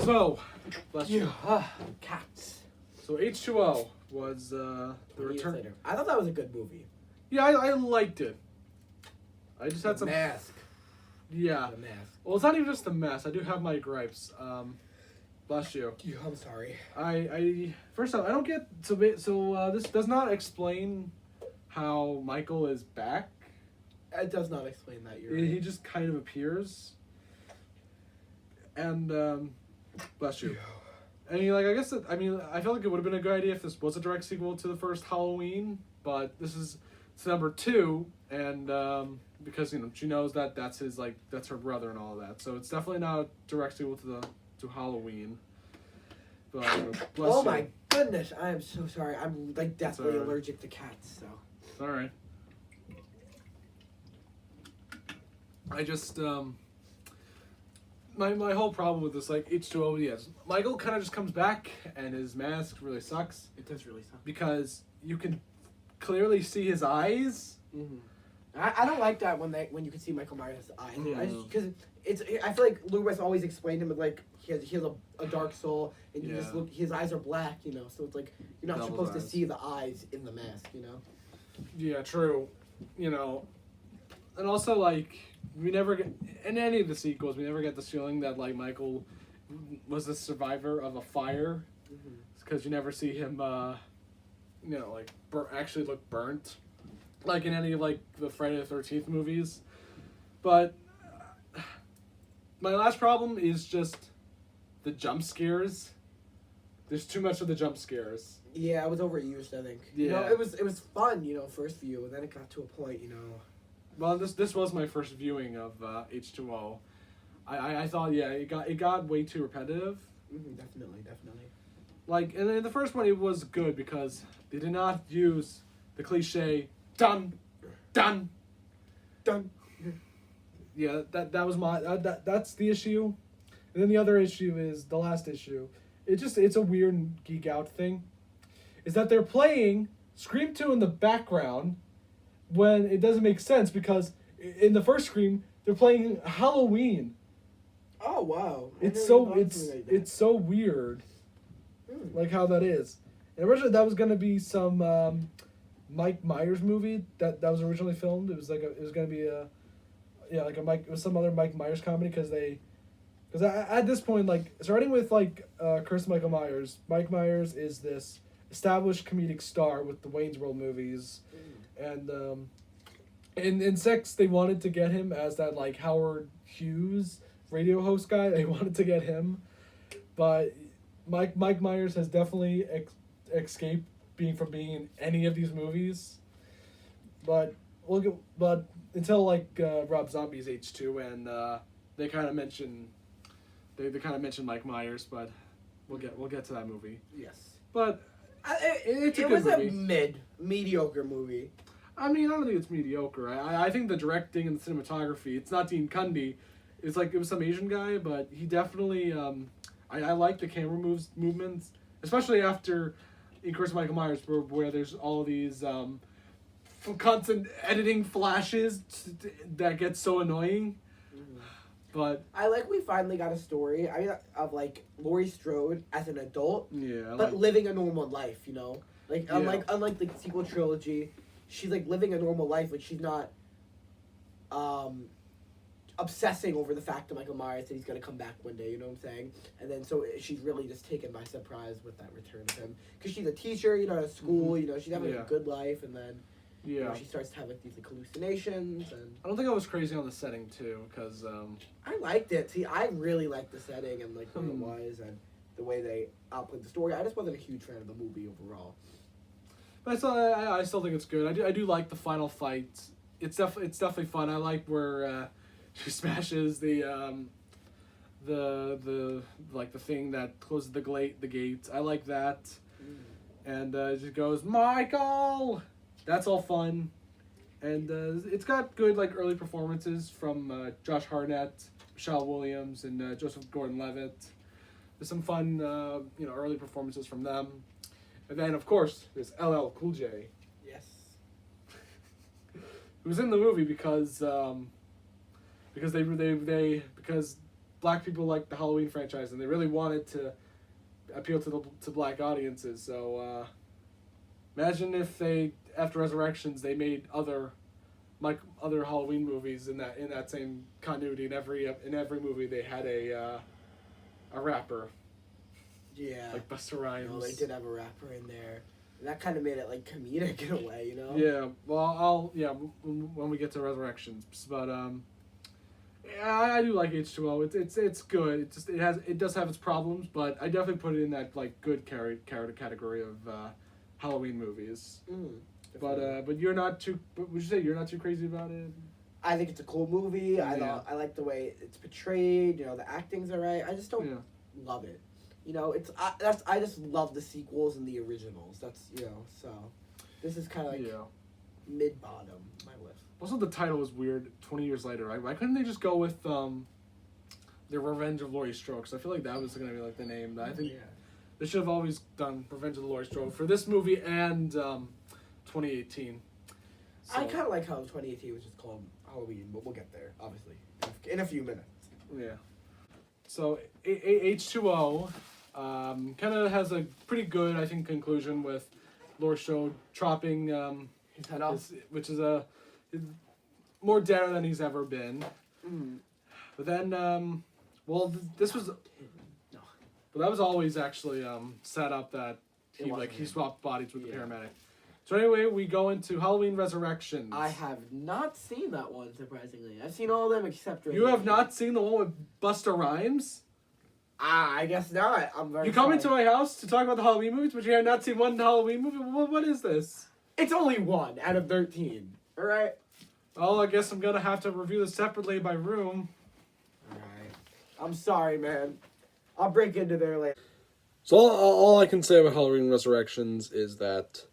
So, bless you. Cats. So H2O was the return. Later. I thought that was a good movie. Yeah, I liked it. I just had some. Mask. Yeah. The Mask. Well, it's not even just the mess. I do have my gripes. Bless you. Yeah, I'm sorry. I first off, I don't get this does not explain how Michael is back. It does not explain that. He just kind of appears. And bless you. I mean, like, I feel like it would have been a good idea if this was a direct sequel to the first Halloween, but it's number 2, and because she knows that that's her brother and all of that, so it's definitely not a direct sequel to Halloween. But bless you. My goodness, I am so sorry. I'm like deathly allergic to cats, so. It's all right. I just my whole problem with this, like, H2O, yes, Michael kind of just comes back and his mask really sucks. It does really suck. Because you can clearly see his eyes. Mm-hmm. I don't like that when you can see Michael Myers' eyes. Mm. Because I feel like Loomis always explained him as like he has a dark soul and you just look, his eyes are black, so it's like you're not supposed to see the eyes in the mask, Yeah, true. And also, like, we never get in any of the sequels. We never get this feeling that, like, Michael was the survivor of a fire, because you never see him, actually look burnt, like in any of like the Friday the 13th movies. But my last problem is just the jump scares. There's too much of the jump scares. Yeah, it was overused, I think. Yeah. It was fun, first view, and then it got to a point, Well, this was my first viewing of H2O. I thought, it got way too repetitive. Mm-hmm, definitely. Like, and in the first one, it was good because they did not use the cliche dun, dun, dun. Yeah, that was that's the issue. And then the other issue is the last issue. It's a weird geek out thing. Is that they're playing Scream 2 in the background when it doesn't make sense, because in the first Scream they're playing Halloween. Oh wow! It's so weird, like how that is. And originally that was gonna be some Mike Myers movie that was originally filmed. It was gonna be it was some other Mike Myers comedy because at this point, like, starting with Curse Michael Myers. Mike Myers is this established comedic star with the Wayne's World movies. And in 6, they wanted to get him as that, like, Howard Hughes radio host guy. They wanted to get him, but Mike Myers has definitely escaped being in any of these movies. But until Rob Zombie's H2, and they kind of mention Mike Myers, but we'll get to that movie. Yes, but it's a it good was movie. A mediocre movie. I mean, I don't think it's mediocre. I think the directing and the cinematography, it's not Dean Cundy. It's like it was some Asian guy, but he definitely, I like the camera movements, especially after in Curse of Michael Myers, where there's all these constant editing flashes that get so annoying. Mm-hmm. But we finally got a story of like Laurie Strode as an adult, but living a normal life, unlike the sequel trilogy. She's like living a normal life, like she's not obsessing over the fact that Michael Myers said he's gonna come back one day, you know what I'm saying? And then so she's really just taken by surprise with that return of him, because she's a teacher, at school, she's having a good life, and then she starts to have like these hallucinations. And I don't think I was crazy on the setting too, because I liked it. See, I really liked the setting and like who it was and the way they outplayed the story. I just wasn't a huge fan of the movie overall. But I still think it's good. I do like the final fight. It's definitely fun. I like where she smashes the thing that closes the gate. I like that. And she goes, Michael. That's all fun, and it's got good early performances from Josh Hartnett, Michelle Williams, and Joseph Gordon-Levitt. There's some fun early performances from them. And then, of course, there's LL Cool J. Yes. Who was in the movie because black people like the Halloween franchise, and they really wanted to appeal to black audiences. So imagine if they, after Resurrections, they made other Halloween movies in that same continuity. In every movie, they had a rapper. Yeah. Like Busta Rhymes. No, they did have a rapper in there. And that kind of made it like comedic in a way, you know. Yeah. Well, when we get to Resurrections, but yeah, I do like H2O. It's good. It does have its problems, but I definitely put it in that like good character category of Halloween movies. But you're not too. Would you say you're not too crazy about it? I think it's a cool movie. Yeah. I like the way it's portrayed. You know, the acting's alright. I just don't love it. You know, I just love the sequels and the originals. That's, you know, so this is kind of like mid bottom my list. Also, the title was weird. 20 years later, right? Why couldn't they just go with the Revenge of Laurie Strode? 'Cause I feel like that was gonna be like the name. I think they should have always done Revenge of Laurie Strode for this movie and 2018. So. I kind of like how 2018 was just called Halloween, but we'll get there, obviously, in a few minutes. Yeah. So H2O kind of has a pretty good, I think, conclusion with Laurie Strode chopping his head off, which is more down than he's ever been. But then, this was, but that was always actually set up that he swapped bodies with the paramedic. So anyway, we go into Halloween Resurrections. I have not seen that one, surprisingly. I've seen all of them except... You have not seen the one with Busta Rhymes? I guess not. I'm very You come into my house to talk about the Halloween movies, but you have not seen one Halloween movie? What is this? It's only one out of 13. Alright? Oh, I guess I'm going to have to review this separately by room. Alright. I'm sorry, man. I'll break into there later. So all I can say about Halloween Resurrections is that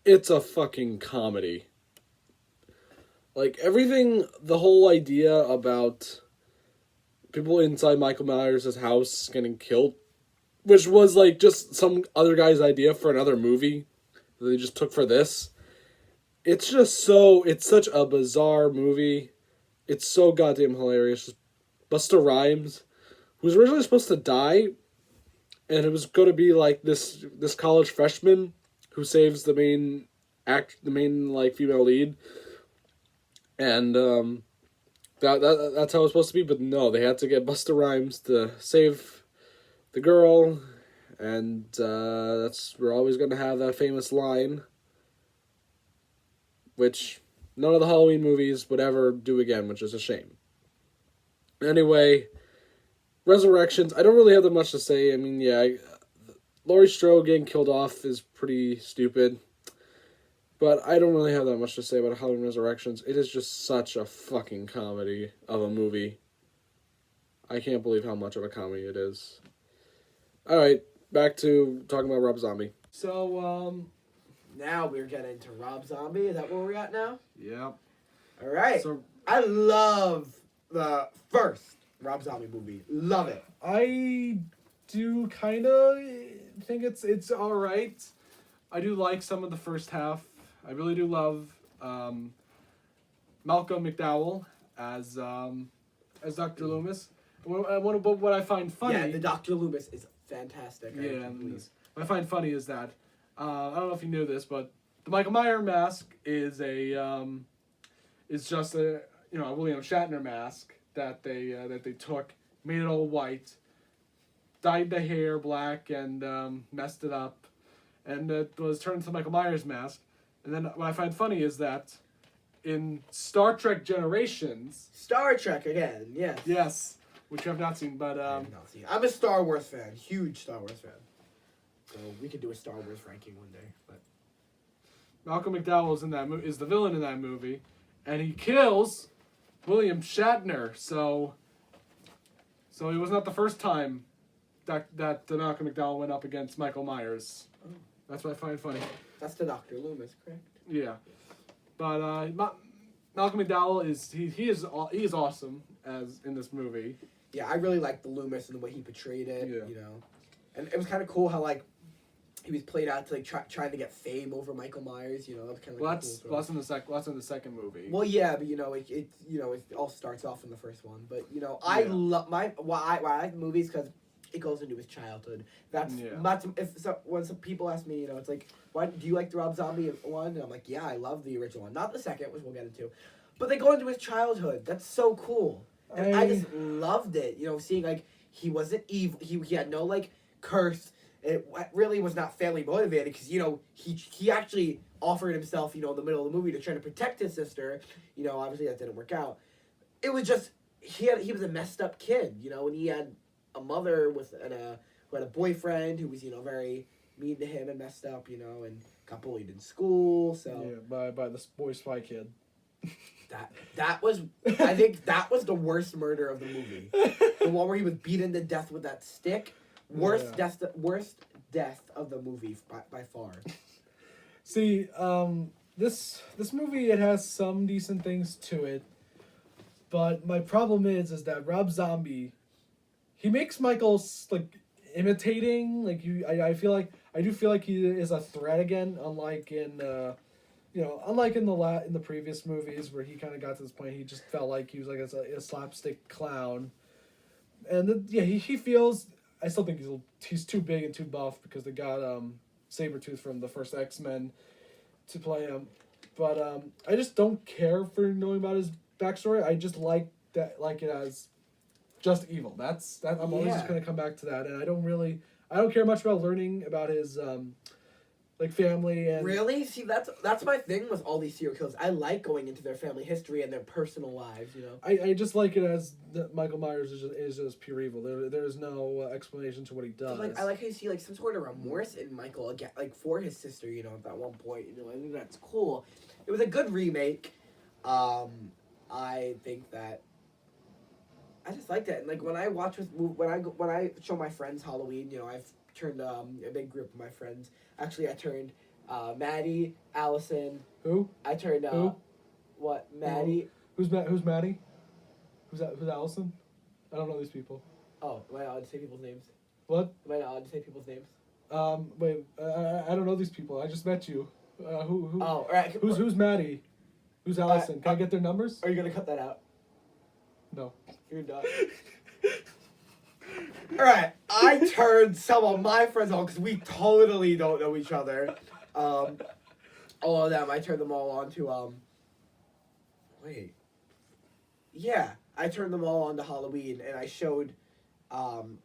it's a fucking comedy. Like, everything, the whole idea about people inside Michael Myers' house getting killed, which was, like, just some other guy's idea for another movie that they just took for this. It's such a bizarre movie. It's so goddamn hilarious. Busta Rhymes, who was originally supposed to die, and it was going to be, like, this college freshman who saves the main like female lead, and that's how it was supposed to be. But no, they had to get Busta Rhymes to save the girl, and we're always gonna have that famous line, which none of the Halloween movies would ever do again, which is a shame. Anyway, Resurrections. I don't really have that much to say. I mean, Laurie Strode getting killed off is pretty stupid. But I don't really have that much to say about Halloween Resurrections. It is just such a fucking comedy of a movie. I can't believe how much of a comedy it is. Alright, back to talking about Rob Zombie. So, now we're getting to Rob Zombie. Is that where we're at now? Yeah. Alright. So, I love the first Rob Zombie movie. Love it. I do kind of think it's all right. I do like some of the first half. I really do love Malcolm McDowell as Dr. Loomis. What I find funny... Yeah, the Dr. Loomis is fantastic. Yeah, what I find funny is that, I don't know if you knew this, but the Michael Myers mask is just a William Shatner mask that they took, made it all white, dyed the hair black, and messed it up, and it was turned into Michael Myers mask. And then what I find funny is that in Star Trek Generations... Star Trek again, yes. Yes, which you have not seen, but... I have not seen. I'm a Star Wars fan, huge Star Wars fan. So we could do a Star Wars ranking one day. But Malcolm McDowell is the villain in that movie, and he kills William Shatner. So it was not the first time that Malcolm McDowell went up against Michael Myers. Oh. That's what I find funny. That's the Dr. Loomis, correct? Yeah, but Malcolm McDowell he is awesome as in this movie. Yeah, I really liked the Loomis and the way he portrayed it. Yeah. You know, and it was kind of cool how like he was played out to like trying to get fame over Michael Myers. You know, that was kind of like that's in the second movie. Well, yeah, but it all starts off in the first one. But I love why I like the movies because it goes into his childhood. That's when some people ask me, it's like, why do you like the Rob Zombie one? And I'm like, yeah, I love the original one, not the second, which we'll get into, but they go into his childhood. That's so cool, and I just loved it. Seeing like he wasn't evil, he had no like curse. It really was not family motivated because he actually offered himself in the middle of the movie to try to protect his sister. Obviously that didn't work out. It was just he was a messed up kid. And he had a mother who had a boyfriend who was very mean to him and messed up. And got bullied in school. So by this boy spy kid. That was I think that was the worst murder of the movie. The one where he was beaten to death with that stick. Worst death of the movie by far. See, this movie, it has some decent things to it, but my problem is that Rob Zombie, he makes Michael like imitating. Like I do feel like he is a threat again, unlike in the previous movies where he kind of got to this point. He just felt like he was like a slapstick clown, and he feels. I still think he's too big and too buff because they got Sabretooth from the first X-Men to play him. But I just don't care for knowing about his backstory. I just like it as just evil. I'm always just gonna come back to that, and I don't care much about learning about his family and really. See, that's my thing with all these serial killers. I like going into their family history and their personal lives. I just like it as Michael Myers is just pure evil. There's no explanation to what he does. I like how you see some sort of remorse in Michael again, for his sister. At that one point, I think that's cool. It was a good remake. I think that I just liked it. And when I watch when I show my friends Halloween, I've turned a big group of my friends. Actually, I turned Maddie, Allison. Who? I turned who? What? Maddie. Who's Maddie? Who's Allison? I don't know these people. Oh, am I allowed to say people's names? What? Am I allowed to say people's names? Wait. I don't know these people. I just met you. Who? Oh, all right. Who's Maddie? Who's Allison? Can I get their numbers? Are you gonna cut that out? No. You're done. Alright, I turned some of my friends on because we totally don't know each other. All of them, I turned them all on to, wait. Yeah, I turned them all on to Halloween, and I showed, and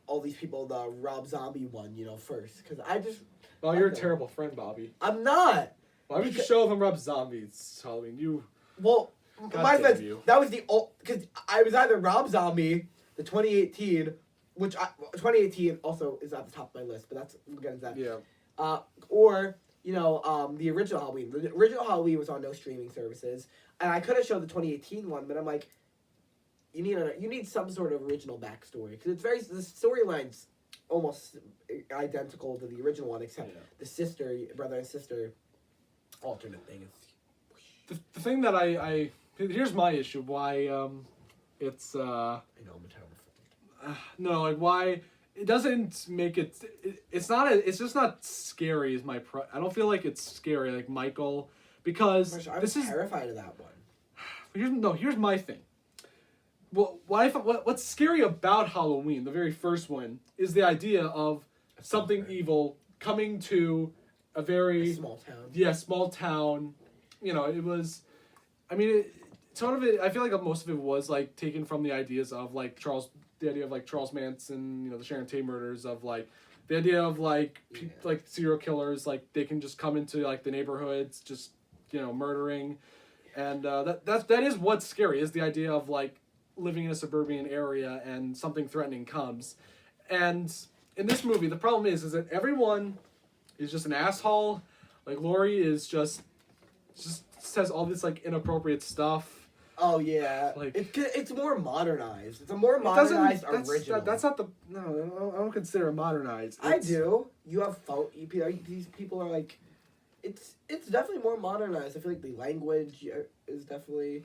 all these people the Rob Zombie one, first. Because I just... Oh, you're a terrible friend, Bobby. I'm not! Why would you show them Rob Zombie's Halloween? Well, my friends, that was the old... Because I was either Rob Zombie... The 2018, 2018 also is at the top of my list, but we'll get into that. Yeah. Or, the original Halloween. The original Halloween was on no streaming services, and I could have showed the 2018 one, but I'm like, you need some sort of original backstory, because the storyline's almost identical to the original one, except the brother and sister alternate thing. The thing that here's my issue, why, it's I know I'm a terrible friend. No, why it doesn't make it. It's just not scary. I don't feel like it's scary like Michael because I was terrified of that one. Here's my thing. Well, what's scary about Halloween, the very first one, is the idea of something evil coming to a very small town. Yeah, small town. It was. I mean. Some of it, I feel like most of it was taken from the ideas of Charles Manson, the Sharon Tate murders, of the idea of serial killers, they can just come into the neighborhoods, just murdering, and that is what's scary, is the idea of living in a suburban area and something threatening comes, and in this movie the problem is that everyone is just an asshole. Laurie is just says all this inappropriate stuff. Oh yeah, it's more modernized. It's a more modernized original. That's not the no. I don't consider it modernized. I do. You have these people are it's definitely more modernized. I feel like the language is definitely.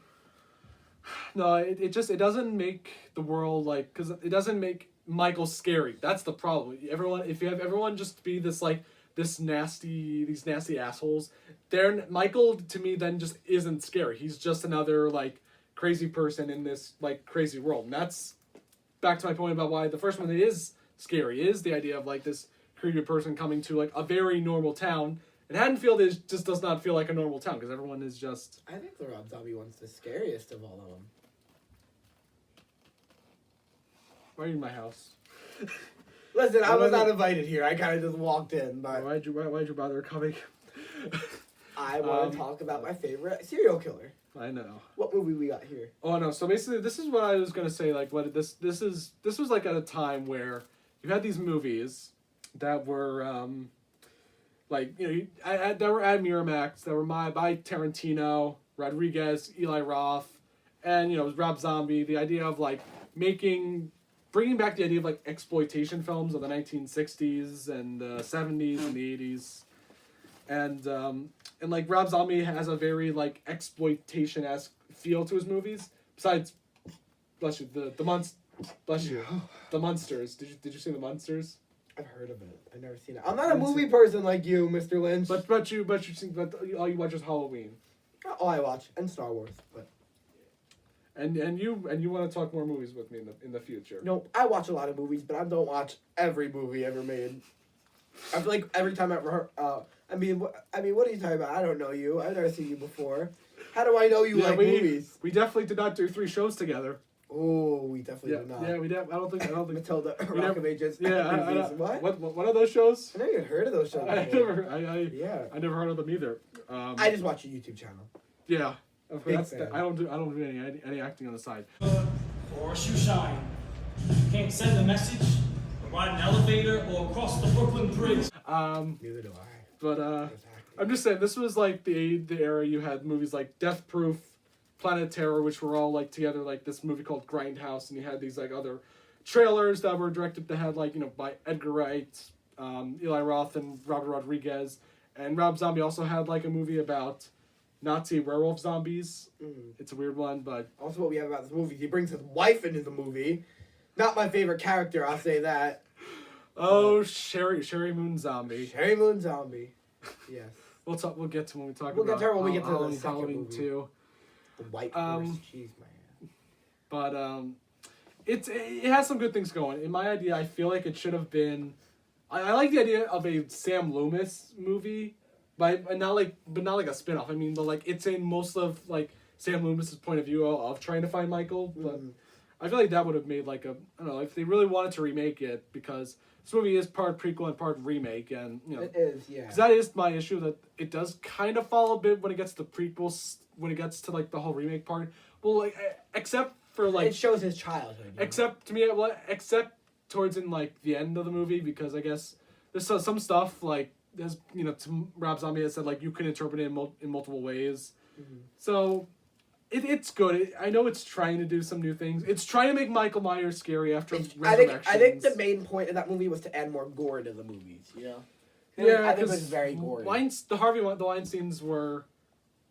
No, it doesn't make the world because it doesn't make Michael's scary. That's the problem. If you have everyone just be this like these nasty assholes, then Michael to me then just isn't scary. He's just another like crazy person in this like crazy world. And that's back to my point about why the first one is scary is the idea of like this creepy person coming to like a very normal town. And Haddonfield just does not feel like a normal town because everyone is just. I think the Rob Zombie one's the scariest of all of them. Why are you in my house? Listen, I was not invited here. I kind of just walked in. But why'd you bother coming? I want to talk about my favorite serial killer. I know. What movie we got here? Oh no! So basically, this is what I was gonna say. Like, this was like at a time where you had these movies that were like that were at Miramax, that were by Tarantino, Rodriguez, Eli Roth, and Rob Zombie. The idea of like bringing back the idea of like exploitation films of the 1960s and the 70s and the 80s, and like Rob Zombie has a very like exploitation-esque feel to his movies. Besides, bless you, the Munsters. Did you see the Munsters? I've heard of it. I've never seen it. I'm not a movie person like you, Mr. Lynch. But all you watch is Halloween. All I watch, and Star Wars, but. And you want to talk more movies with me in the future? No, I watch a lot of movies, but I don't watch every movie ever made. I feel like every time I've ever I mean, what are you talking about? I don't know you. I've never seen you before. How do I know you like movies? We definitely did not do 3 shows together. Oh, we definitely did not. Yeah, we did. I don't think. Matilda, Rock of Ages. Yeah, what are those shows? I never even heard of those shows. I never heard of them either. I just watch a YouTube channel. Yeah, I don't do any acting on the side. Or shoe shine. You can't send a message, or ride an elevator, or cross the Brooklyn Bridge. Neither do I. But I'm just saying, this was like the era you had movies like Death Proof, Planet Terror, which were all like together, like this movie called Grindhouse, and you had these like other trailers that were directed that had like by Edgar Wright, Eli Roth, and Robert Rodriguez, and Rob Zombie also had like a movie about Nazi werewolf zombies. It's a weird one, but also what we have about this movie, he brings his wife into the movie. Not my favorite character, I'll say that. Oh, Sherry Moon Zombie. Sherry Moon Zombie. Yes. We'll get to when we talk about. We'll get to her when we get to Halloween, the second Halloween movie. 2. The white horse cheese man. But it has some good things going. In my idea, I feel like it should have been. I like the idea of a Sam Loomis movie, but not like a spin-off. I mean, but like it's in most of like Sam Loomis's point of view of trying to find Michael. But I feel like that would have made like I don't know, if they really wanted to remake it, because this movie is part prequel and part remake, and it is, yeah. Because that is my issue, that it does kind of fall a bit when it gets to prequels, when it gets to like the whole remake part. Well, like except for like it shows his childhood. Except to me, except towards in like the end of the movie, because I guess there's some stuff like there's Rob Zombie has said like you can interpret it in multiple ways. So it's good. I know it's trying to do some new things. It's trying to make Michael Myers scary after Resurrections. I think the main point of that movie was to add more gore to the movies. Yeah, I think it was very gory. The Weinsteins were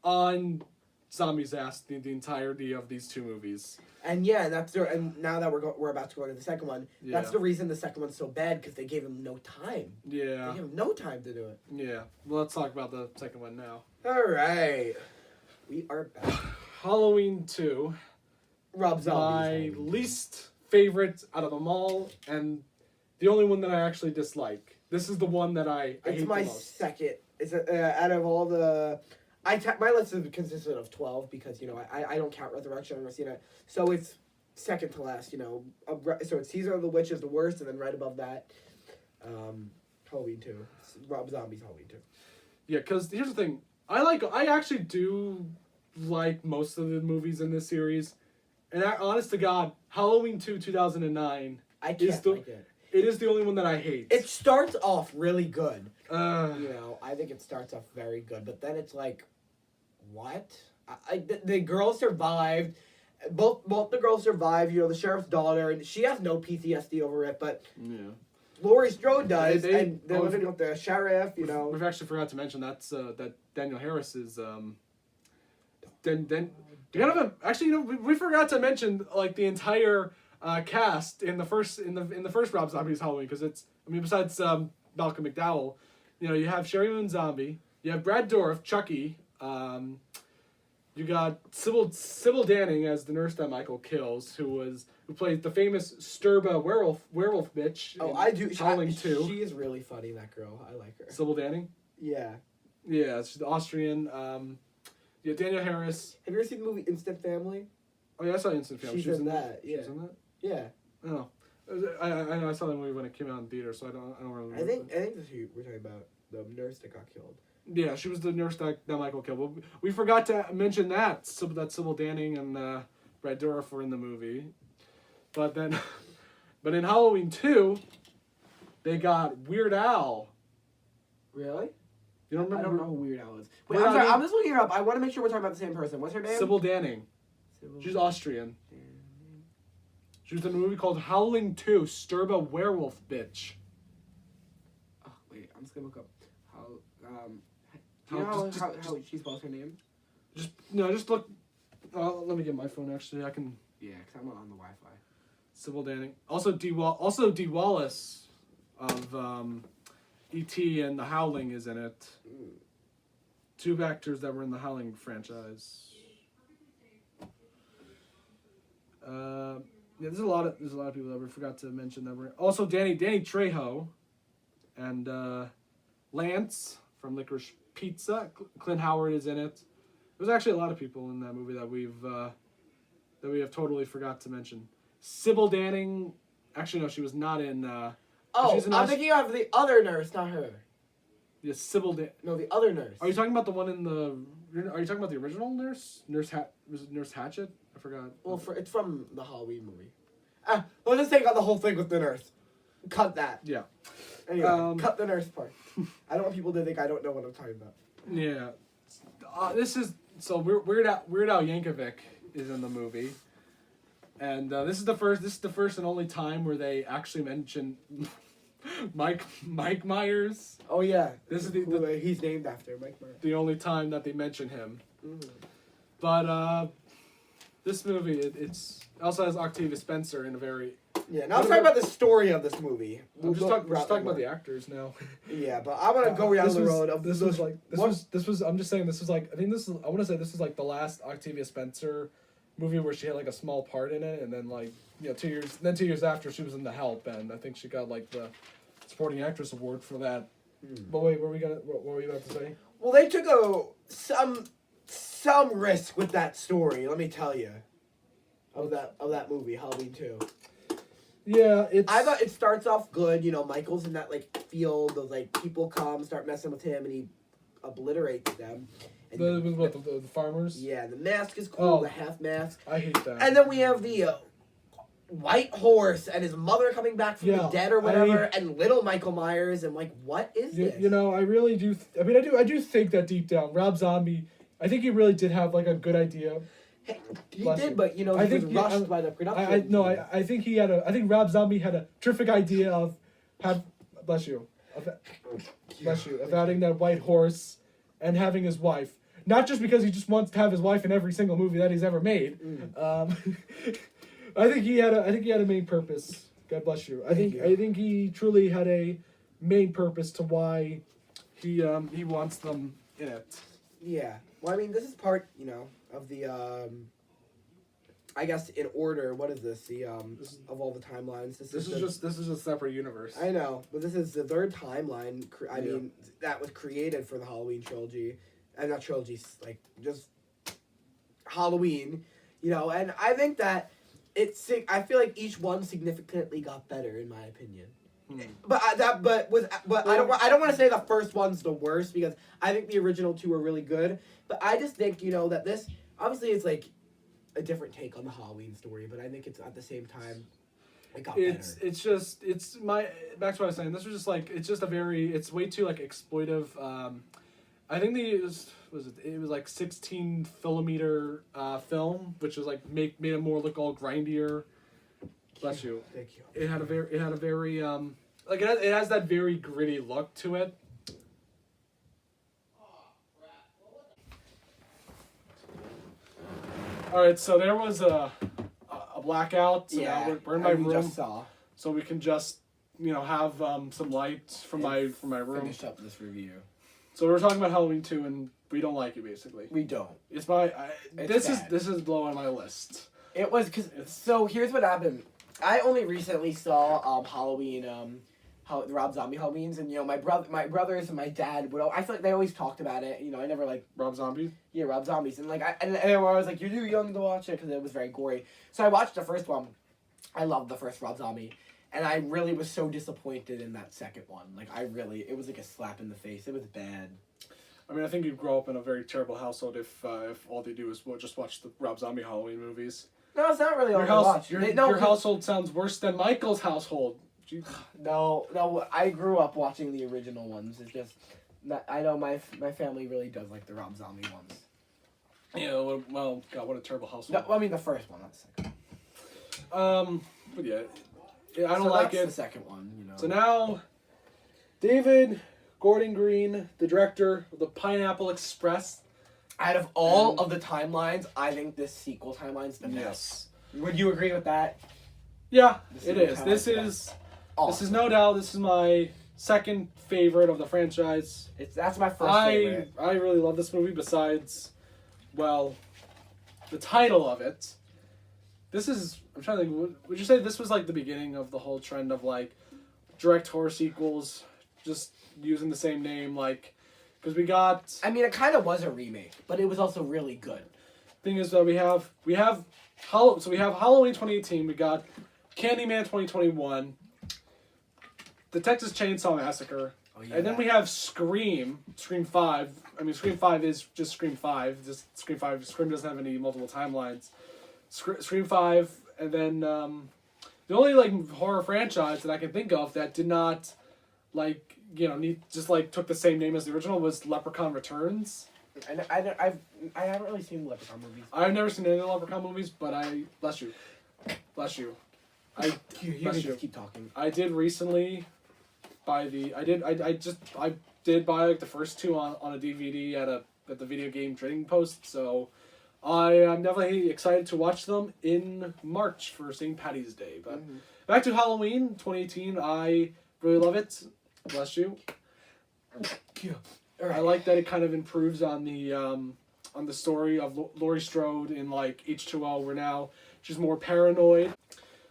on Zombie's ass the entirety of these 2 movies. And and now that we're about to go to the second one, that's the reason the second one's so bad, because they gave him no time. Yeah. They gave him no time to do it. Yeah. Well, let's talk about the second one now. All right. We are back. Halloween 2. Rob Zombie's my least favorite out of them all, and the only one that I actually dislike. This is the one that I hate the most. It's my second. Is out of all the... my list is consisted of 12 because, I don't count Resurrection. I've never seen it. So it's second to last, so it's Season of the Witch is the worst, and then right above that, Halloween 2. Rob Zombie's Halloween 2. Yeah, because here's the thing. I actually do like most of the movies in this series. And honest to God, Halloween 2 2009 I can't like it. It is the only one that I hate. It starts off really good. I think it starts off very good, but then it's like, what? The girl survived. Both the girls survived. The sheriff's daughter, and she has no PTSD over it, but Laurie Strode does, and they're living with the sheriff. We've actually forgot to mention that Daniel Harris is we forgot to mention like the entire cast in the first Rob Zombie's Halloween, because besides Malcolm McDowell, you have Sherry Moon Zombie, you have Brad Dourif, Chucky, you got Sybil Danning as the nurse that Michael kills, who plays the famous Sturba werewolf bitch. Oh, I do. Howling 2. She is really funny. That girl, I like her. Sybil Danning. Yeah. Yeah, she's the Austrian. Daniel Harris. Have you ever seen the movie Instant Family? Oh yeah, I saw Instant Family. She's in that. Yeah. She was in that. Yeah. Oh, I know I saw that movie when it came out in theater, so I don't remember. I think that's who we're talking about, the nurse that got killed. Yeah, she was the nurse that Michael killed. Well, we forgot to mention that Sybil Danning and Brad Dourif were in the movie, but in Halloween 2, they got Weird Al. Really? You don't remember? I don't know who Weird Al is. Wait, I'm sorry. I'm just looking her up. I want to make sure we're talking about the same person. What's her name? Sybil Danning. She's Austrian. She was in a movie called Howling 2, Sturba Werewolf Bitch. Oh, wait. I'm just going to look up. Do you know how she spells her name? Just look. Let me get my phone, actually. I can... Yeah, because I'm not on the Wi-Fi. Sybil Danning. Also, Dee Wallace of E.T. and The Howling is in it. Two actors that were in the Howling franchise. There's a lot of people that we forgot to mention that were also Danny Trejo, and Lance from Licorice Pizza. Clint Howard is in it. There's actually a lot of people in that movie that we have totally forgot to mention. Sybil Danning. Actually, no, she was not in. I'm thinking of the other nurse, not her. Yes, Sybil Danning. No, the other nurse. Are you talking about the one in the? Are you talking about the original nurse? Was it Nurse Hatchet? I forgot. Well, it's from the Halloween movie. Let's just take out the whole thing with the nurse. Cut that. Yeah. Anyway, cut the nurse part. I don't want people to think I don't know what I'm talking about. Yeah. Weird Al Yankovic is in the movie, and this is the first and only time where they actually mention Mike Myers. Oh yeah, this is he's named after Mike Myers. The only time that they mention him. But this movie it also has Octavia Spencer in a very. Yeah, now let's talk about the story of this movie. We're just talking about the actors now. Yeah, but I want to go down the road of this was. I'm just saying this was like I want to say this is like the last Octavia Spencer movie where she had like a small part in it, and then 2 years after she was in The Help, and I think she got like the supporting actress award for that. But wait, what were you about to say? Well, they took some risk with that story. Let me tell you, of that movie, Halloween 2. Yeah, I thought it starts off good. Michael's in that field of people come start messing with him, and he obliterates them. And the farmers? Yeah, the mask is cool. The half mask. I hate that. And then we have the white horse and his mother coming back from the dead or whatever, and little Michael Myers, and what is this? I really do. I do think that deep down, Rob Zombie. I think he really did have a good idea. He did, but he was rushed by the production. I think Rob Zombie had a terrific idea of adding that white horse and having his wife. Not just because he just wants to have his wife in every single movie that he's ever made. I think he had a main purpose. God bless you. I think he truly had a main purpose to why he wants them in it. Yeah. Well, this is part, of the, I guess in order, what is this? Of all the timelines. This is just a separate universe. I know, but this is the third timeline, that was created for the Halloween trilogy. Not trilogies, just Halloween, and I think that I feel like each one significantly got better, in my opinion. But I don't want to say the first one's the worst, because I think the original two were really good. But I just think that this obviously it's a different take on the Halloween story, but I think it's at the same time it got better. Back to what I was saying. This was just it's way too exploitive. I think it was 16 millimeter film, which was made it more look all grindier. Bless you. Thank you. It had a very it has that very gritty look to it. All right, so there was a a blackout. So now we're in my room. Just saw. So we can just, have some light from my room. Finish up this review. So we're talking about Halloween 2, and we don't like it, basically. We don't. It's this is low on my list. It was so here's what happened. I only recently saw Halloween, the Rob Zombie Halloweens, and my brothers and my dad I feel like they always talked about it. I never like Rob Zombie. Yeah, Rob Zombies, and and I was like, you're too young to watch it because it was very gory. So I watched the first one. I loved the first Rob Zombie, and I really was so disappointed in that second one. It was like a slap in the face. It was bad. I mean, I think you grow up in a very terrible household if all they do is just watch the Rob Zombie Halloween movies. No, it's not really all I watch. Your household sounds worse than Michael's household. Jeez. No, I grew up watching the original ones. It's just, I know my family really does like the Rob Zombie ones. Yeah, well, God, what a terrible household. No, I mean the first one, not the second. But yeah I don't like it. The second one, So now, David Gordon Green, the director of the Pineapple Express. Out of all of the timelines, I think this sequel timeline's the best. Yes. Would you agree with that? Yeah, it is. This is no doubt. This is my second favorite of the franchise. That's my first favorite. I really love this movie. Besides, well, the title of it. This is. I'm trying to think. Would you say this was like the beginning of the whole trend of like direct horror sequels, just using the same name, like? Because we got. I mean, it kind of was a remake, but it was also really good. Thing is that we have Halloween 2018. We got Candyman 2021. The Texas Chainsaw Massacre. Oh, yeah. And then we have Scream 5. I mean, Scream 5 is just Scream 5. Just Scream 5. Scream doesn't have any multiple timelines. Scream 5, and then the only horror franchise that I can think of that did not took the same name as the original was Leprechaun Returns. I haven't really seen the Leprechaun movies. I've never seen any of the Leprechaun movies, but bless you. Just keep talking. I did recently buy I did buy the first two on a DVD at the video game trading post, so I am definitely excited to watch them in March for St. Patty's Day. But back to Halloween 2018, I really love it. Bless you. Right. I like that it kind of improves on the story of Laurie Strode in H2O, where now she's more paranoid.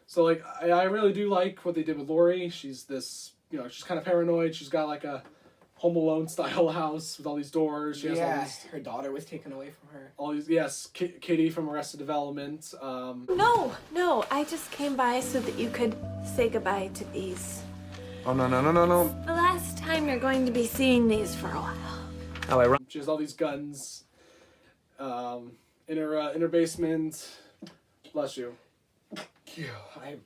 So I really do like what they did with Laurie. She's this, she's kind of paranoid. She's got a Home Alone style house with all these doors. She has all these, her daughter was taken away from her. All these, yes, Kitty from Arrested Development. No, I just came by so that you could say goodbye to these. Oh, no. The last time you're going to be seeing these for a while. She has all these guns in her basement. Bless you. I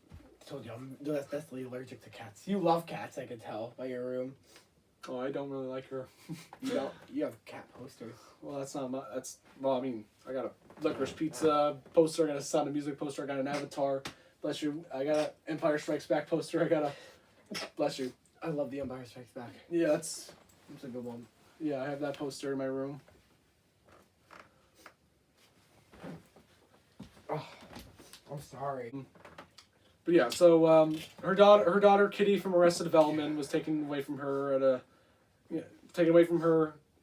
told you I'm deathly allergic to cats. You love cats, I can tell by your room. Oh, I don't really like her. You have cat posters. Well, I mean, I got a Licorice Pizza poster, I got a Sound of Music poster, I got an Avatar. Bless you. I got an Empire Strikes Back poster, I got a... Bless you. I love the Empire Strikes Back. Yeah, that's a good one. Yeah, I have that poster in my room. Oh, I'm sorry. But yeah, so her daughter Kitty from Arrested Development was taken away from her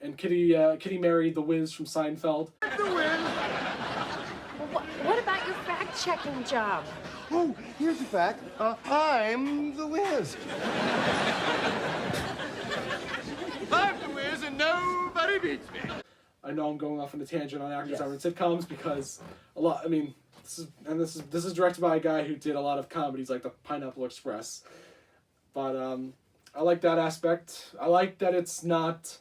and Kitty married the Wiz from Seinfeld. The Wiz. What about your fact-checking job? Oh, here's the fact. I'm the Wiz. I'm the Wiz and nobody beats me. I know I'm going off on a tangent on actors on sitcoms because a lot. I mean, this is directed by a guy who did a lot of comedies like the Pineapple Express. But I like that aspect. I like that it's not.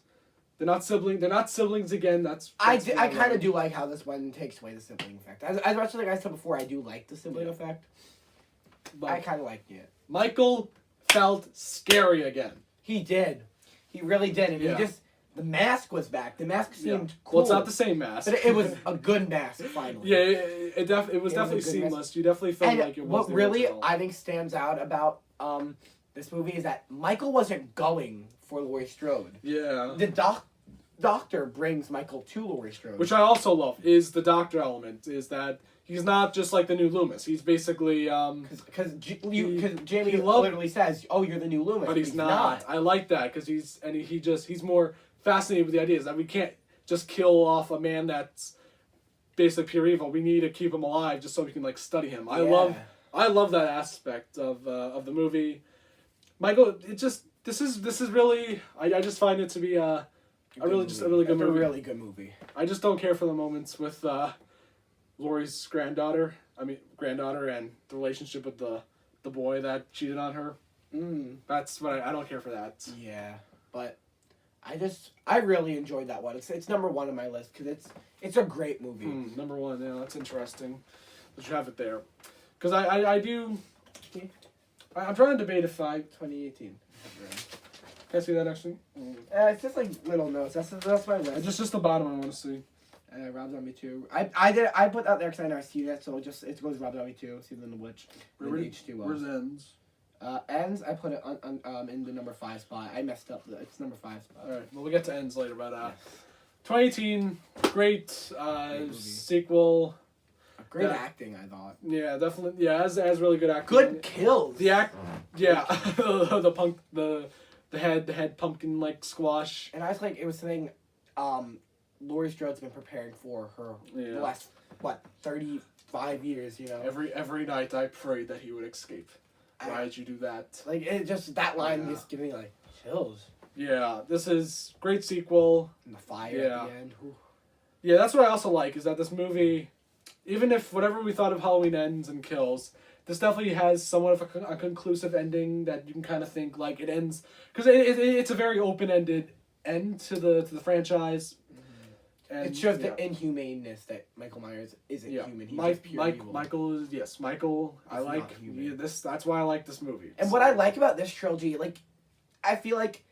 They're not siblings again. I kind of do like how this one takes away the sibling effect. As much as I said before, I do like the sibling effect. But I kind of liked it. Michael felt scary again. He did. He really did. And the mask was back. The mask seemed cool. Well, it's not the same mask. But it was a good mask, finally. Yeah, it was definitely seamless. Mask. You definitely felt like it was. What really, I think, stands out about this movie is that Michael wasn't going for Laurie Strode. Yeah. doctor brings Michael to Laurie Strode. Which I also love, is the doctor element, is that he's not just like the new Loomis. He's basically... Because Jamie literally says, oh, you're the new Loomis. But he's not. I like that, because he's more fascinated with the ideas that we can't just kill off a man that's basically pure evil. We need to keep him alive just so we can like study him. I love that aspect of the movie. Michael, this is really I just find it to be a really good movie. A really good movie. I just don't care for the moments with Laurie's granddaughter and the relationship with the boy that cheated on her. That's what I don't care for that. Yeah, but I really enjoyed that one. It's number 1 on my list because it's a great movie. Number 1, yeah, that's interesting that you have it there. Because I do. I'm trying to debate if 2018. Can I see that actually? It's just like little notes. That's my list. It's just the bottom I want to see. Rob Zombie 2. I put that there because I never seen it, so it goes Rob Zombie 2, Season of the Witch, and H2O. Where's Ends? Ends, I put it on in the number 5 spot. I messed up. It's number 5 spot. All right. Well, we'll get to Ends later, but 2018, great sequel. Great acting, I thought. Yeah, definitely. Yeah, as really good acting. Good kills. The the head pumpkin like squash. And I was like, it was something, Laurie Strode's been preparing for her the last 35 years. You know. Every night I prayed that he would escape. Why did you do that? Like it just that line just giving like chills. Yeah, this is great sequel. And the fire at the end. Ooh. Yeah, that's what I also like is that this movie, even if whatever we thought of Halloween Ends and Kills, this definitely has somewhat of a conclusive ending that you can kind of think like it ends because it's a very open-ended end to the franchise. And, it shows the inhumaneness that Michael Myers isn't human. He's just pure evil. Michael is Michael. I like this. That's why I like this movie. And what I like about this trilogy, like, I feel like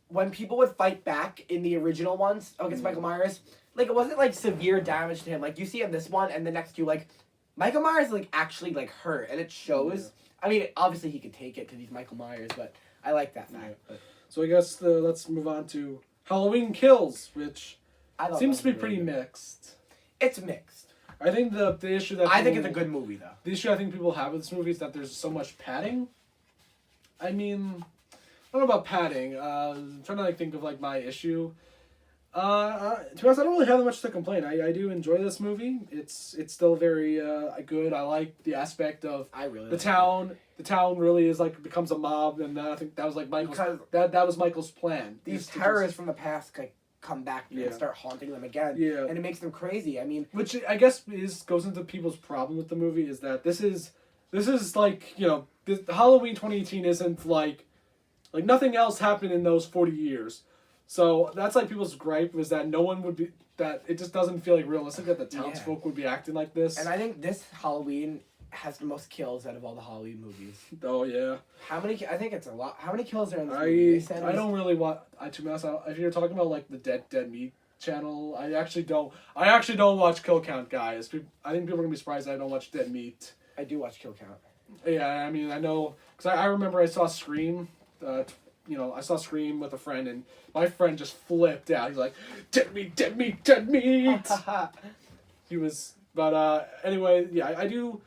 when people would fight back in the original ones against Michael Myers, like it wasn't like severe damage to him. Like you see in this one and the next two, like Michael Myers is like actually like hurt, and it shows. I mean, obviously he could take it because he's Michael Myers, but I like that fact. Yeah. So I guess let's move on to Halloween Kills, which seems to be pretty mixed. It's mixed. I think the issue that I think it's a good movie though. The issue I think people have with this movie is that there's so much padding. I mean, I don't know about padding. I'm trying to like think of like my issue. To be honest, I don't really have that much to complain. I do enjoy this movie. It's still very good. I like the aspect of the town. The town really is like becomes a mob, and I think that was like Michael's. That was Michael's plan. These terrorists from the past come back and start haunting them again. Yeah. And it makes them crazy. I mean, which I guess goes into people's problem with the movie is that this is like, you know, Halloween 2018 isn't like nothing else happened in those 40 years. So that's like people's gripe was that no one would be, that it just doesn't feel like realistic that the townsfolk would be acting like this. And I think this Halloween has the most kills out of all the Halloween movies. Oh yeah. How many? I think it's a lot. How many kills are in this movie? I don't really want. To be honest, if you're talking about like the Dead Meat channel, I actually don't watch Kill Count, guys. I think people are gonna be surprised I don't watch Dead Meat. I do watch Kill Count. Yeah, I mean I know because I remember I saw Scream. You know, I saw Scream with a friend, and my friend just flipped out. He's like, "Dead meat, dead meat, dead meat." He was, but anyway, yeah, I do.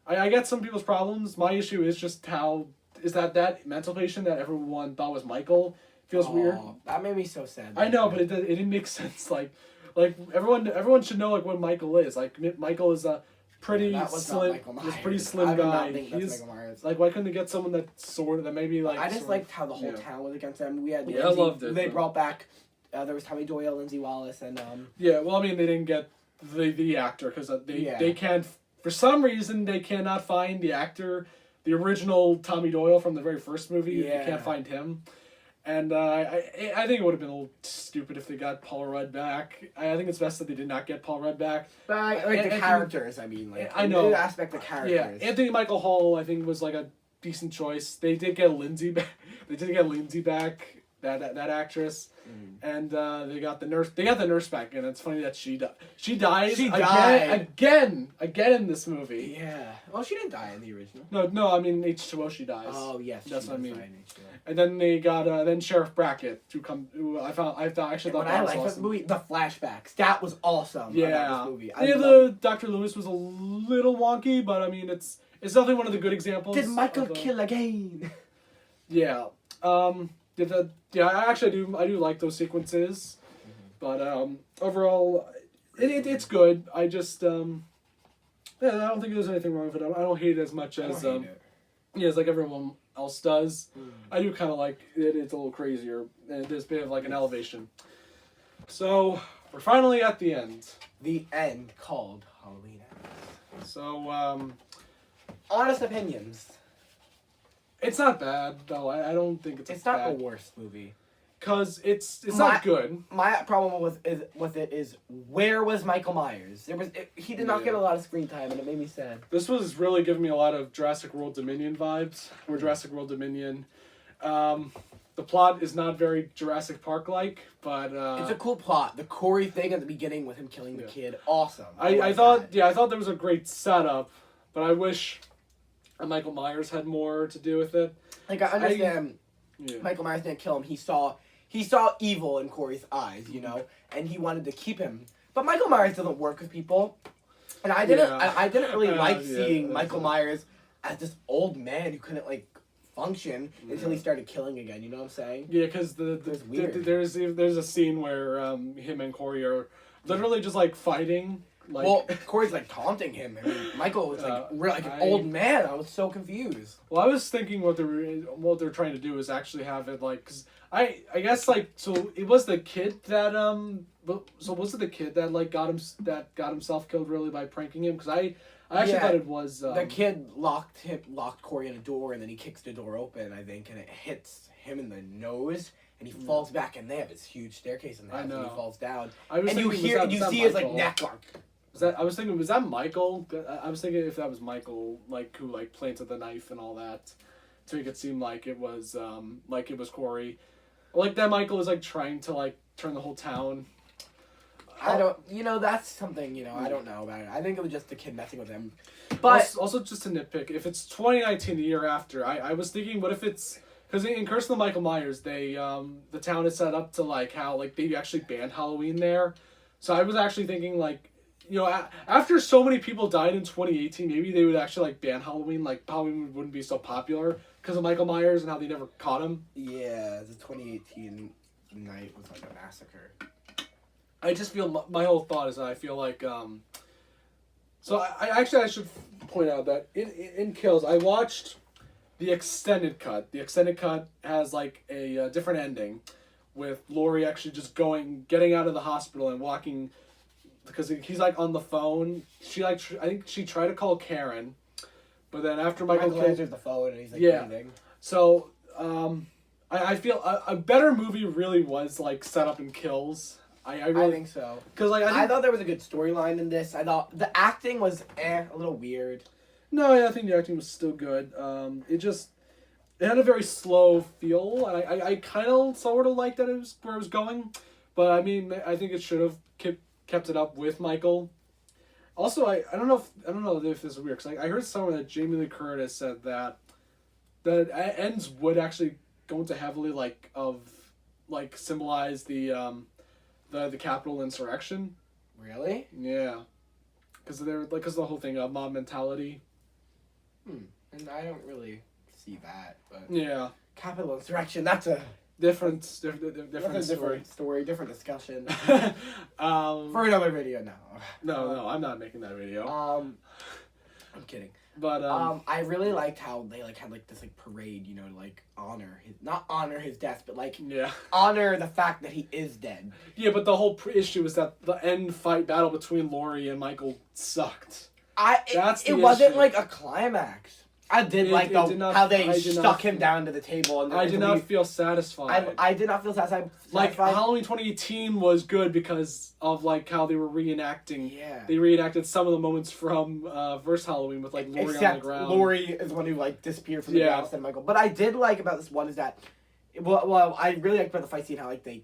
I get some people's problems. My issue is just that mental patient that everyone thought was Michael feels weird. That made me so sad. I know, but it didn't make sense. Like everyone should know like what Michael is. Like Michael is a pretty slim guy. He's like, why couldn't they get someone that maybe like? I just liked how the whole town was against them. We had I loved it. They brought back. There was Tommy Doyle, Lindsay Wallace, and Yeah, well, I mean, they didn't get the actor because they can't. For some reason, they cannot find the actor, the original Tommy Doyle from the very first movie. Yeah. They can't find him. And I think it would have been a little stupid if they got Paul Rudd back. I think it's best that they did not get Paul Rudd back. But the characters, I mean, like I know the aspect of characters. Yeah, Anthony Michael Hall, I think, was like a decent choice. They did get Lindsay back. that actress, and they got the nurse. They got the nurse back, and it's funny that she dies. She died again in this movie. Yeah. Well, she didn't die in the original. No. I mean H2O. She dies. Oh yes, that's what I mean. Die in H2O. And then they got then Sheriff Brackett who I thought What that I was liked awesome. about the movie, the flashbacks. That was awesome. Yeah. About this movie. Yeah, the Dr. Lewis was a little wonky, but I mean it's definitely one of the good examples. Did Michael kill again? Yeah. I do like those sequences, but overall, it's good. I just I don't think there's anything wrong with it. I don't hate it as much as as like everyone else does. I do kind of like it. It's a little crazier. There's a bit of like an elevation. So we're finally at the end. The end called Halloween Ends. So honest opinions. It's not bad though. I don't think it's not bad. the worst movie. Cause it's not good. My problem with it is where was Michael Myers? He did not get a lot of screen time, and it made me sad. This was really giving me a lot of Jurassic World Dominion vibes. Or Jurassic World Dominion. The plot is not very Jurassic Park like, but it's a cool plot. The Corey thing at the beginning with him killing the kid, awesome. I thought there was a great setup, but I wish Michael Myers had more to do with it. Like I understand, Michael Myers didn't kill him. He saw evil in Corey's eyes, you know, and he wanted to keep him. But Michael Myers doesn't work with people, and I didn't really like seeing Michael Myers as this old man who couldn't like function until he started killing again. You know what I'm saying? Yeah, because there's a scene where him and Corey are literally just like fighting. Like, well, Corey's like taunting him. I mean, Michael was like an old man. I was so confused. Well, I was thinking what they're trying to do is actually have it like, cause I guess like so it was the kid that so was it the kid that like got himself killed really by pranking him? Because I actually thought it was the kid locked Corey in a door and then he kicks the door open, I think, and it hits him in the nose. And he falls back, and they have this huge staircase in the house, and he falls down. You see his like neck. I was thinking, was that Michael? I was thinking if that was Michael, like who like planted the knife and all that, to make it seem like it was Corey, or like that Michael was like trying to like turn the whole town. I don't, that's something, I don't know about it. I think it was just the kid messing with him. But also just to nitpick, if it's 2019, the year after, I was thinking, what if it's because in Curse of the Michael Myers, they the town is set up to like how like they actually banned Halloween there, so I was actually thinking like. After so many people died in 2018, maybe they would actually like ban Halloween. Like Halloween wouldn't be so popular because of Michael Myers and how they never caught him. Yeah, the 2018 night was like a massacre. I just feel my whole thought is that I feel like so I should point out that in Kills I watched the extended cut. The extended cut has like a different ending with Laurie actually just getting out of the hospital and walking. Because he's like on the phone, she like I think she tried to call Karen, but then after Michael answers the phone and he's like breathing. So I feel a better movie really was like set up in Kills. I really think so. Because like I thought there was a good storyline in this. I thought the acting was a little weird. No, yeah, I think the acting was still good. It had a very slow feel, and I kind of sort of liked that it was where it was going, but I mean I think it should have kept it up with Michael. Also, I don't know if this is weird because I heard somewhere that Jamie Lee Curtis said that ends would actually go into heavily symbolize the Capitol insurrection. Really? Yeah, because of the whole thing of mob mentality. And I don't really see that, but yeah, Capitol insurrection. That's a different story, different discussion. For another video now. No, I'm not making that video. I'm kidding. But I really liked how they had this parade, to not honor his death, but honor the fact that he is dead. Yeah, but the whole issue is that the end fight battle between Laurie and Michael sucked. It wasn't like a climax. I did how they stuck him down to the table. And I did not feel satisfied. I did not feel satisfied. Like, Halloween 2018 was good because of, how they were reenacting. Yeah. They reenacted some of the moments from Verse Halloween with, Laurie on the ground. Laurie is the one who, disappeared from the ground instead of Michael. But I did like about this one is that Well, I really like about the fight scene how like they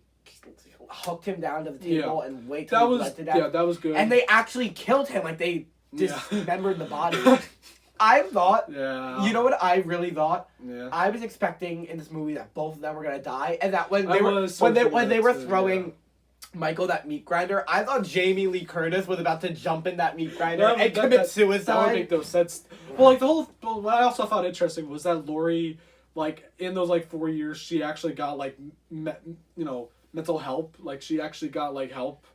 hooked him down to the table and wait till he bled to death. Yeah, that was good. And they actually killed him. Like they dismembered the body. I thought. Yeah. You know what I really thought? Yeah. I was expecting in this movie that both of them were gonna die, and that when they were throwing Michael that meat grinder, I thought Jamie Lee Curtis was about to jump in that meat grinder and commit suicide. That would make no sense. Well, like what I also found interesting was that Laurie, like in those like 4 years, she actually got like mental help. Like she actually got like help.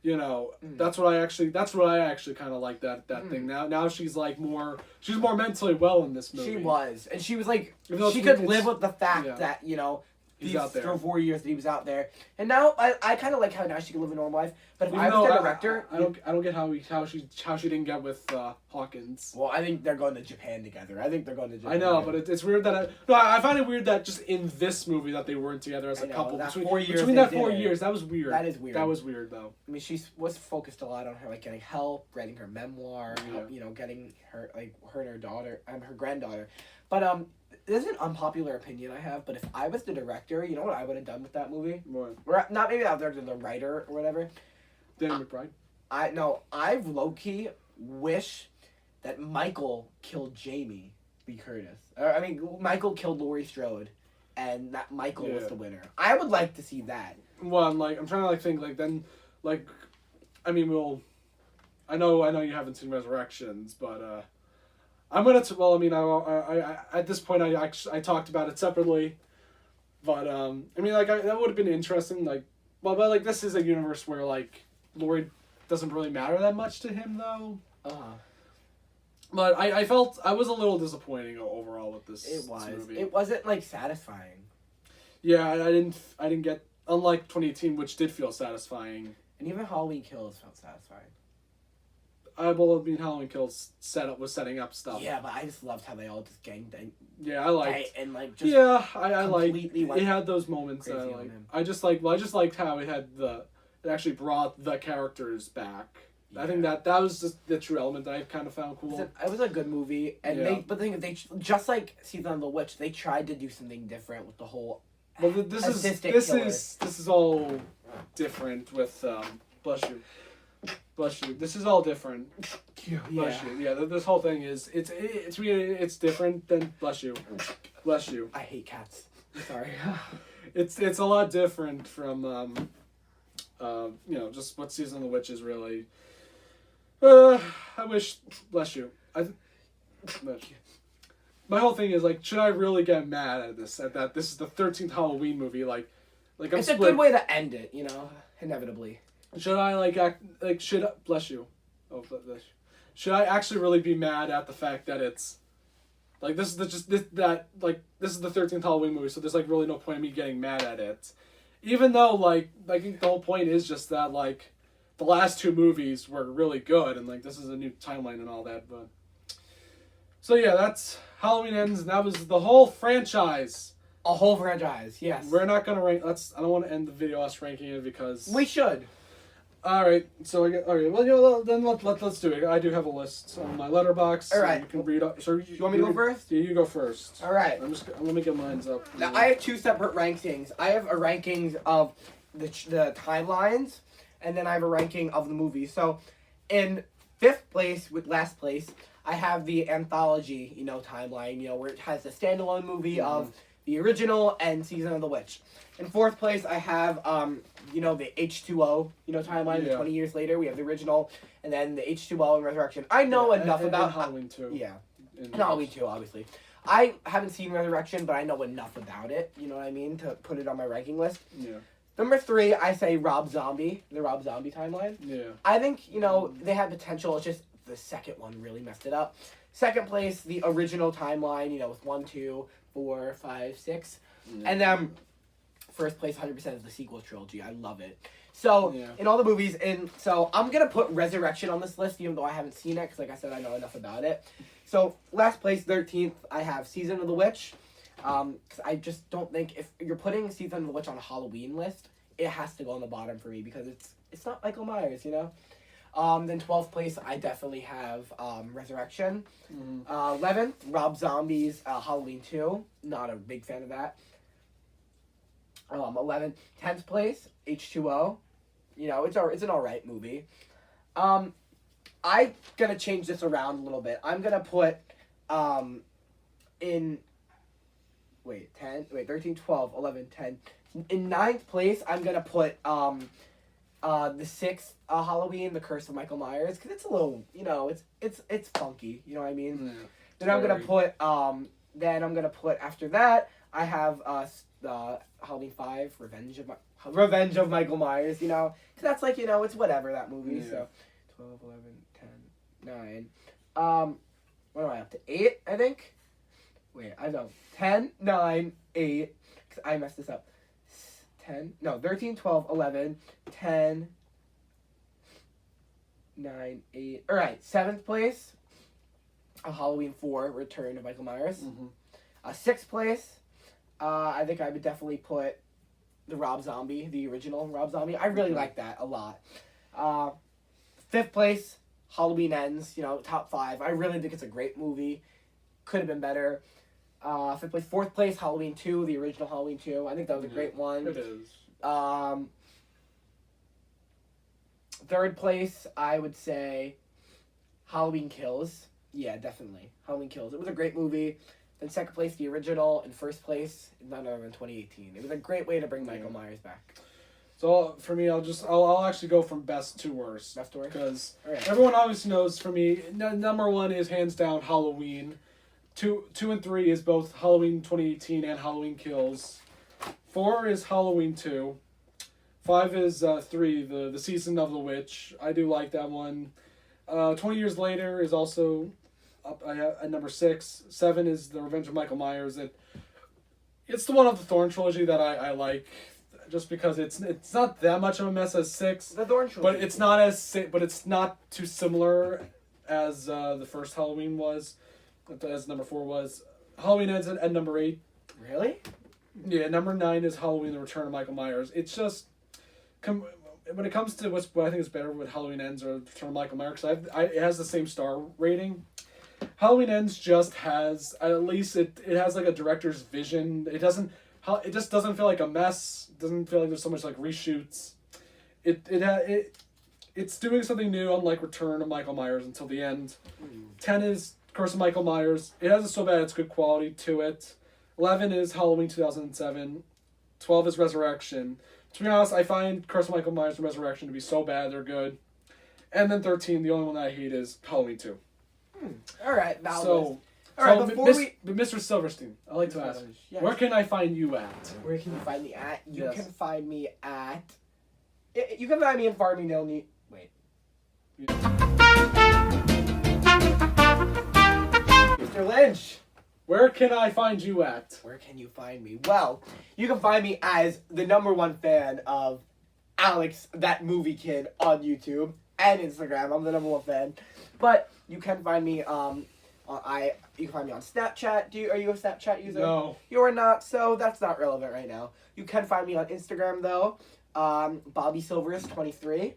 You know, that's what I actually kind of like that thing. Now she's like she's more mentally well in this movie. She was, and she was like, she could live with the fact that he's out there for 4 years that he was out there, and now I kind of like how now she can live a normal life. But if I was the director, I don't get how she didn't get with Hawkins. Well, I think they're going to Japan together. I I know, but it's weird that I find it weird that just in this movie that they weren't together as a couple. Between that 4 years, that was weird. That is weird. That was weird though. I mean, she was focused a lot on her like getting help, writing her memoir, getting her her and her daughter and her granddaughter. But this is an unpopular opinion I have, but if I was the director, you know what I would have done with that movie? What? Or not maybe not the writer or whatever. Danny McBride? I low-key wish that Michael killed Jamie Lee Curtis. Michael killed Laurie Strode, and that Michael was the winner. I would like to see that. Well, I'm trying to think I know you haven't seen Resurrections, but I'm gonna. I at this point I talked about it separately, but that would have been interesting. But this is a universe where Laurie doesn't really matter that much to him though. But I felt I was a little disappointing overall with this movie. It wasn't satisfying. Yeah, I didn't get, unlike 2018, which did feel satisfying. And even Halloween Kills felt satisfying. Halloween Kills was setting up stuff. Yeah, but I just loved how they all just ganged. Yeah, I liked. And I liked. It had those moments that I liked. I just liked how it actually brought the characters back. Yeah. I think that was just the true element that I kind of found cool. It was a good movie, and but the thing is, they just like Season of the Witch, they tried to do something different with the whole. Well, this is all different with bless you. This is all different. Bless you. Yeah, this whole thing is it's different than bless you. I hate cats. I'm sorry. it's a lot different from just what Season of the Witch is really. I wish bless you. My whole thing is should I really get mad at this? At that this is the 13th Halloween movie? It's a good way to end it, inevitably. Should I should bless you? Oh, bless you. Should I actually really be mad at the fact that it's this is the 13th Halloween movie, so there's really no point in me getting mad at it, even though I think the whole point is just that the last two movies were really good and this is a new timeline and all that, but so yeah, that's Halloween Ends, and that was the whole franchise. A whole franchise, yes. We're not gonna rank. I don't want to end the video us ranking it because we should. All right, so well, then let's do it. I do have a list on my letterbox. All right, you can read up. So you want me to go first? Yeah, you go first. All right. Let me get mine up. Now I have two separate rankings. I have a rankings of the timelines, and then I have a ranking of the movies. So, in fifth place with last place, I have the anthology, timeline, where it has the standalone movie of the original and Season of the Witch. In fourth place, I have, the H2O, timeline. 20 years later, we have the original, and then the H2O and Resurrection. I know enough about Halloween 2. Yeah, and Halloween 2, obviously. I haven't seen Resurrection, but I know enough about it. You know what I mean? To put it on my ranking list. Yeah. Number 3, I say Rob Zombie, the Rob Zombie timeline. Yeah. I think they had potential. It's just the second one really messed it up. Second place, the original timeline. With 1, 2, 4, 5, 6, and then first place 100% is the sequel trilogy. I love it. So in all the movies, so I'm gonna put Resurrection on this list, even though I haven't seen it, because like I said, I know enough about it. So last place, 13th, I have Season of the Witch, because I just don't think if you're putting Season of the Witch on a Halloween list, it has to go on the bottom for me because it's not Michael Myers, Then 12th place, I definitely have Resurrection. 11th, Rob Zombie's Halloween 2. Not a big fan of that. 11. 10th place, H2O. You know, it's an alright movie. I'm gonna change this around a little bit. I'm gonna put, in, 13, 12, 11, 10. In 9th place, I'm gonna put, the 6th Halloween, The Curse of Michael Myers, because it's a little, you know, it's funky, you know what I mean? Yeah, then I'm gonna put, after that, I have, Halloween 5, Revenge of Michael Myers, you know? Because that's like, you know, it's whatever, that movie, so 12, 11, 10, 9. What am I up to? 8, I think? Wait, I know. 10, 9, 8. Because I messed this up. 13, 12, 11, 10, 9, 8. Alright, 7th place, Halloween 4, Return of Michael Myers. 6th place, I think I would definitely put the Rob Zombie, the original Rob Zombie. I really like that a lot. 5th place, Halloween Ends, you know, top 5. I really think it's a great movie. Could have been better. 5th place. 4th place, Halloween 2, the original Halloween 2. I think that was a great one. It is. 3rd place, I would say Halloween Kills. Yeah, definitely. Halloween Kills. It was a great movie. Then 2nd place, the original. And 1st place, none other than 2018. It was a great way to bring Michael Myers back. So for me, I'll actually go from best to worst. Best to worst? Because right. Everyone obviously knows for me, number 1 is hands down Halloween. 2 and 3 is both Halloween 2018 and Halloween Kills. 4 is Halloween 2. 5 is 3, the Season of the Witch. I do like that one. 20 Years Later is also up at number 6. 7 is The Revenge of Michael Myers. It's the one of the Thorn trilogy that I like, just because it's not that much of a mess as 6. The Thorn trilogy. But it's not too similar as the first Halloween was, as number 4 was. Halloween Ends at number 8. Really? Yeah, number 9 is Halloween: The Return of Michael Myers. It's just, when it comes to what I think is better with Halloween Ends or Return of Michael Myers, it has the same star rating. Halloween Ends just has, at least it has like a director's vision. It just doesn't feel like a mess. It doesn't feel like there's so much like reshoots. It's doing something new, unlike Return of Michael Myers until the end. 10 is Curse of Michael Myers. It has a so bad it's good quality to it. 11 is Halloween 2007. 12 is Resurrection. To be honest, I find Curse of Michael Myers and Resurrection to be so bad they're good. And then 13, the only one that I hate is Halloween 2. Alright, now So, Mr. Silverstein, I'd like to ask, yes. Where can I find you at? Where can you find me at? You Yes. can find me at... You can find me in Farmingdale, Wait. Mr. Lynch! Where can I find you at? Where can you find me? Well, you can find me as the #1 fan of Alex, that movie kid, on YouTube and Instagram. I'm the #1 fan. But you can find me, you can find me on Snapchat. Are you a Snapchat user? No. You are not, so that's not relevant right now. You can find me on Instagram, though. Bobby Silvers 23.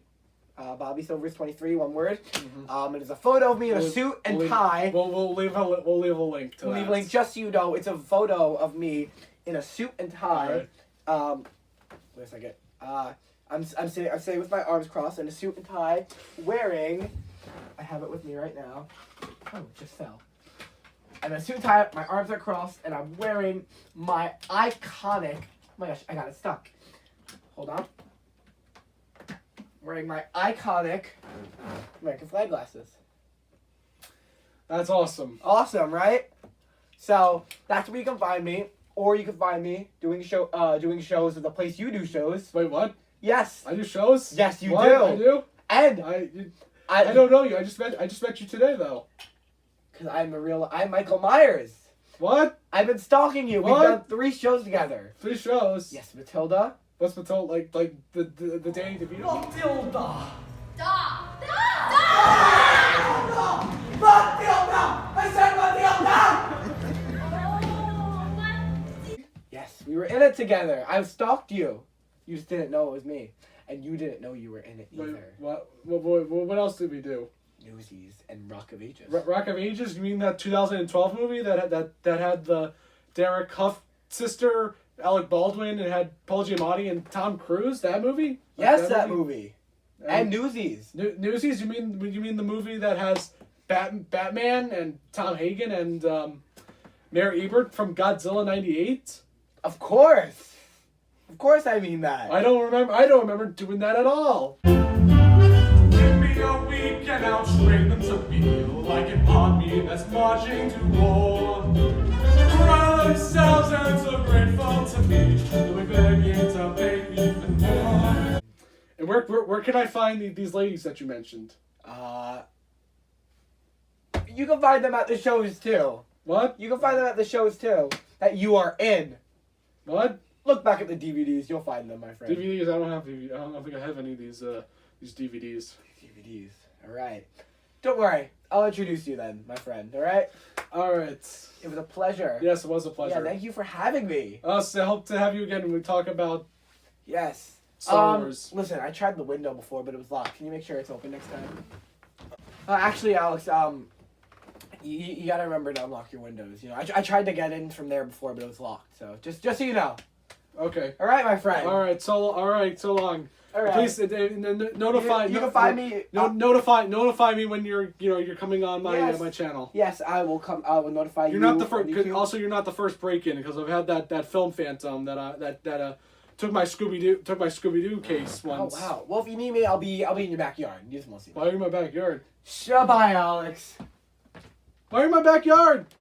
Bobby Silvers 23, one word. It is a photo of me in a suit and tie. We'll leave a link to We'll that. leave a link, just so you know. It's a photo of me in a suit and tie. Right. Wait a second. I'm sitting with my arms crossed in a suit and tie, wearing. I have it with me right now. Oh, it just fell. I'm in a suit and tie. My arms are crossed, and I'm wearing my iconic. Oh my gosh, I got it stuck. Hold on. Wearing my iconic American flag glasses. That's awesome. Awesome, right? So that's where you can find me, or you can find me doing shows at the place you do shows. Wait, what? Yes. I do shows? Yes, you what? do. I do? And I don't know you. I just met you today though. Because I'm Michael Myers. What? I've been stalking you. What? We've done 3 shows together. 3 shows? Yes, Matilda. What's Matilda like the Danny DeVito? Matilda. Matilda! I said Matilda! Yes, we were in it together. I stalked you. You just didn't know it was me. And you didn't know you were in it either. Wait, what else did we do? Newsies and Rock of Ages. Rock of Ages? You mean that 2012 movie that had the Derek Huff sister Alec Baldwin. It had Paul Giamatti and Tom Cruise. That movie? Yes, that movie. And Newsies. Newsies? You mean the movie that has Batman and Tom Hagen and Mayor Ebert from Godzilla '98? Of course. Of course I mean that. I don't remember doing that at all. Give me a week and I'll train them to feel like an army that's marching to war. Proud themselves and so grateful to me, they're begging to pay even more. And where can I find these ladies that you mentioned? You can find them at the shows too. What? You can find them at the shows too that you are in. What? Look back at the DVDs. You'll find them, my friend. DVDs? I don't have DVDs. I don't think I have any of these DVDs. DVDs. All right. Don't worry. I'll introduce you then, my friend. All right. All right. It was a pleasure. Yes, it was a pleasure. Yeah. Thank you for having me. Us. I hope to have you again when we talk about Yes. Star Wars. Listen, I tried the window before, but it was locked. Can you make sure it's open next time? Actually, Alex, you gotta remember to unlock your windows. You know, I tried to get in from there before, but it was locked. So just so you know. Okay. All right, my friend. All right. So long. All right. Please notify. You can find me. Notify me when you're coming on my Yes. my channel. Yes, I will come. I will notify you. You're not the first. on YouTube. Also, you're not the first break-in because I've had that film phantom that took my Scooby Doo case once. Oh wow. Well, if you need me, I'll be in your backyard. You just won't see me. Why are you in my backyard? Bye, Alex. Why are you in my backyard?